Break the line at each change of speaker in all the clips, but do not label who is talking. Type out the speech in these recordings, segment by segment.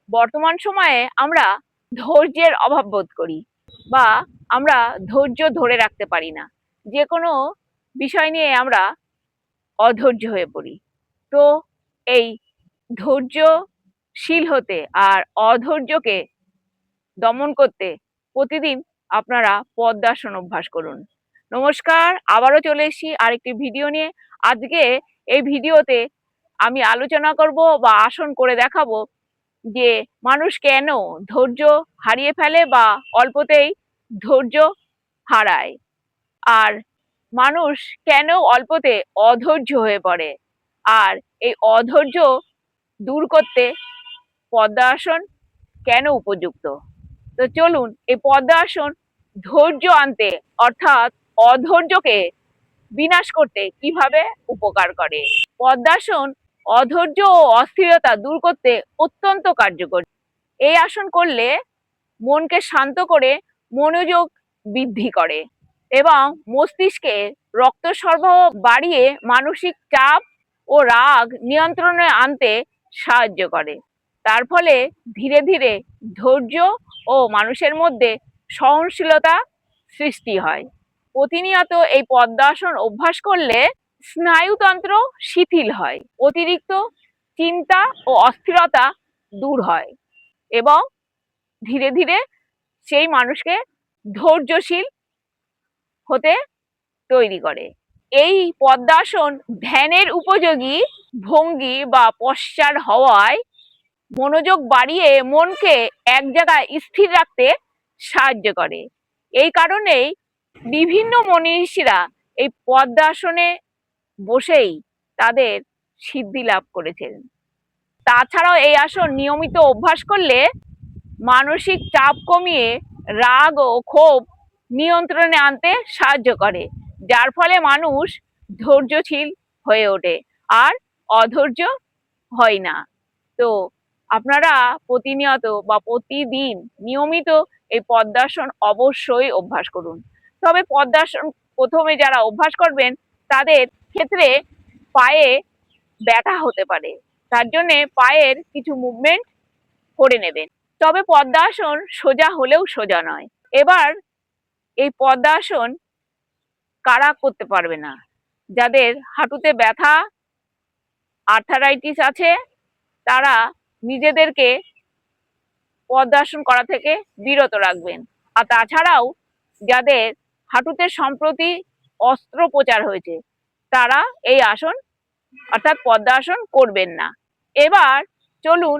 বর্তমান সময়ে আমরা ধৈর্যের অভাব বোধ করি বা আমরা ধৈর্য ধরে রাখতে পারি না। যে কোনো বিষয় নিয়ে আমরা অধৈর্য হয়ে পড়ি। তো এই ধৈর্যশীল হতে আর অধৈর্যকে দমন করতে প্রতিদিন আপনারা পদ্মাসন অভ্যাস করুন। নমস্কার, আবারও চলে এসেছি আরেকটি ভিডিও নিয়ে। আজকে এই ভিডিওতে আমি আলোচনা করব বা আসন করে দেখাবো যে মানুষ কেন ধৈর্য হারিয়ে ফেলে বা অল্পতেই ধৈর্য হারায়, আর মানুষ কেন অল্পতে অধৈর্য হয়ে পড়ে, আর এই অধৈর্য দূর করতে পদ্মাসন কেন উপযুক্ত। তো চলুন, এই পদ্মাসন ধৈর্য আনতে অর্থাৎ অধৈর্যকে বিনাশ করতে কিভাবে উপকার করে। পদ্মাসন অধৈর্য ও অস্থিরতা দূর করতে অত্যন্ত কার্যকরী। এই আসন করলে মনকে শান্ত করে মনোযোগ বৃদ্ধি করে এবং মস্তিষ্কে রক্ত সরবরাহ বাড়িয়ে মানসিক চাপ ও রাগ নিয়ন্ত্রণে আনতে সাহায্য করে। তার ফলে ধীরে ধীরে ধৈর্য ও মানুষের মধ্যে সহনশীলতা সৃষ্টি হয়। প্রতিনিয়ত এই পদ্মাসন অভ্যাস করলে স্নায়ুতন্ত্র শিথিল হয়, অতিরিক্ত চিন্তা ও অস্থিরতা দূর হয় এবং ধীরে ধীরে সেই মানুষকে ধৈর্যশীল হতে তৈরি করে। এই পদ্মাসন ধ্যানের উপযোগী ভঙ্গি বা পশ্চার হওয়ায় মনোযোগ বাড়িয়ে মনকে এক জায়গায় স্থির রাখতে সাহায্য করে। এই কারণেই বিভিন্ন মনীষীরা এই পদ্মাসনে বসেই তাদের সিদ্ধি লাভ করেছেন। তাছাড়াও এই আসন নিয়মিত অভ্যাস করলে মানসিক চাপ কমিয়ে রাগ ও ক্ষোভ নিয়ন্ত্রণে আনতে সাহায্য করে, যার ফলে মানুষ ধৈর্যশীল হয়ে ওঠে আর অধৈর্য হয় না। তো আপনারা প্রতিনিয়ত বা প্রতিদিন নিয়মিত এই পদ্মাসন অবশ্যই অভ্যাস করুন। তবে পদ্মাসন প্রথমে যারা অভ্যাস করবেন তাদের ক্ষেত্রে পায়ে ব্যথা হতে পারে, তার জন্য পায়ের কিছু মুভমেন্ট করে নেবেন। তবে পদ্মাসন সোজা হলেও সোজা নয়। এবার এই পদ্মাসন কারা করতে পারবে না? যাদের হাঁটুতে ব্যথা, আর্থারাইটিস আছে, তারা নিজেদেরকে পদ্মাসন করা থেকে বিরত রাখবেন। আর তাছাড়াও যাদের হাঁটুতে সম্প্রতি অস্ত্রোপচার হয়েছে তারা এই আসন অর্থাৎ পদ্মাসন করবেন না। এবার চলুন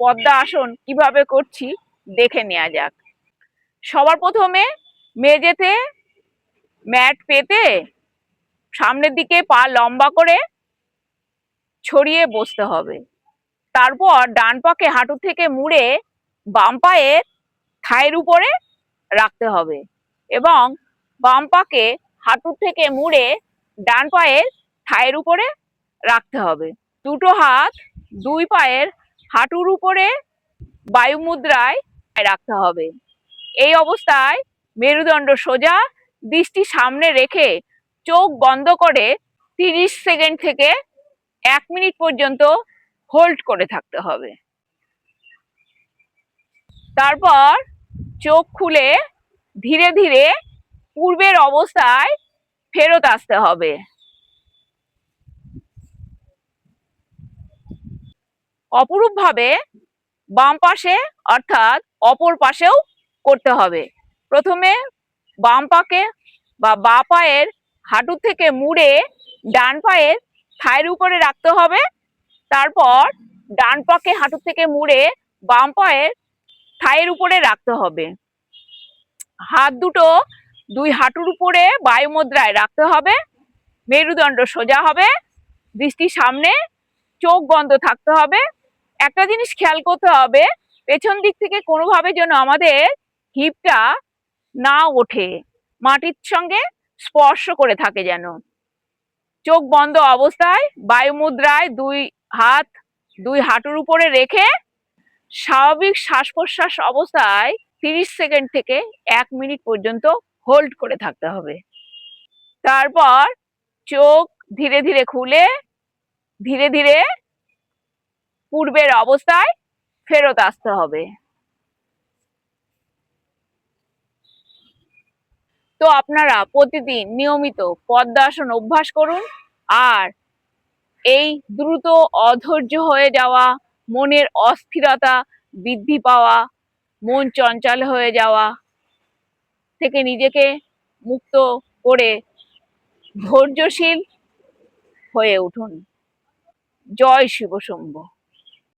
পদ্মাসন কিভাবে করছি দেখে নেওয়া যাক। সবার প্রথমে মেঝেতে ম্যাট পেতে সামনের দিকে পা লম্বা করে ছড়িয়ে বসতে হবে। তারপর ডান পাকে হাঁটু থেকে মুড়ে বাম পায়ের থায়ের উপরে রাখতে হবে এবং বাম পাকে হাঁটু থেকে মুড়ে ডান পায়ের থায়ের উপরে রাখতে হবে। দুটো হাত দুই পায়ের হাঁটুর উপরে বায়ু মুদ্রায় রাখতে হবে। এই অবস্থায় মেরুদণ্ড সোজা, দৃষ্টি সামনে রেখে চোখ বন্ধ করে 30 সেকেন্ড থেকে 1 মিনিট পর্যন্ত হোল্ড করে থাকতে হবে। তারপর চোখ খুলে ধীরে ধীরে পূর্বের অবস্থায় ফেরত আসতে হবে। অপরূপভাবে বাম পাশে অর্থাৎ অপর পাশেও করতে হবে। প্রথমে বাম পাকে বা বাঁ পায়ের হাঁটু থেকে মুড়ে ডান পায়ের থায়ের উপরে রাখতে হবে। তারপর ডান পাকে হাঁটু থেকে মুড়ে বাম পায়ের থায়ের উপরে রাখতে হবে। হাত দুটো দুই হাঁটুর উপরে বায়ু মুদ্রায় রাখতে হবে। মেরুদণ্ড সোজা হবে, দৃষ্টি সামনে, চোখ বন্ধ থাকতে হবে। একটা জিনিস খেয়াল করতে হবে, পেছন দিক থেকে কোনোভাবে যেন আমাদের হিপটা না ওঠে, মাটির সঙ্গে স্পর্শ করে থাকে যেন। চোখ বন্ধ অবস্থায় বায়ু মুদ্রায় দুই হাত দুই হাঁটুর উপরে রেখে স্বাভাবিক শ্বাস প্রশ্বাস অবস্থায় 30 সেকেন্ড থেকে 1 মিনিট পর্যন্ত হোল্ড করে থাকতে হবে। তারপর চোখ ধীরে ধীরে খুলে ধীরে ধীরে পূর্বের অবস্থায় ফেরত আসতে হবে। তো আপনারা প্রতিদিন নিয়মিত পদ্মাসন অভ্যাস করুন। আর এই দ্রুত অধৈর্য হয়ে যাওয়া, মনের অস্থিরতা বৃদ্ধি পাওয়া, মন চঞ্চল হয়ে যাওয়া থেকে নিজেকে মুক্ত করে ধৈর্যশীল হয়ে উঠুন। জয় শিব শম্ভু।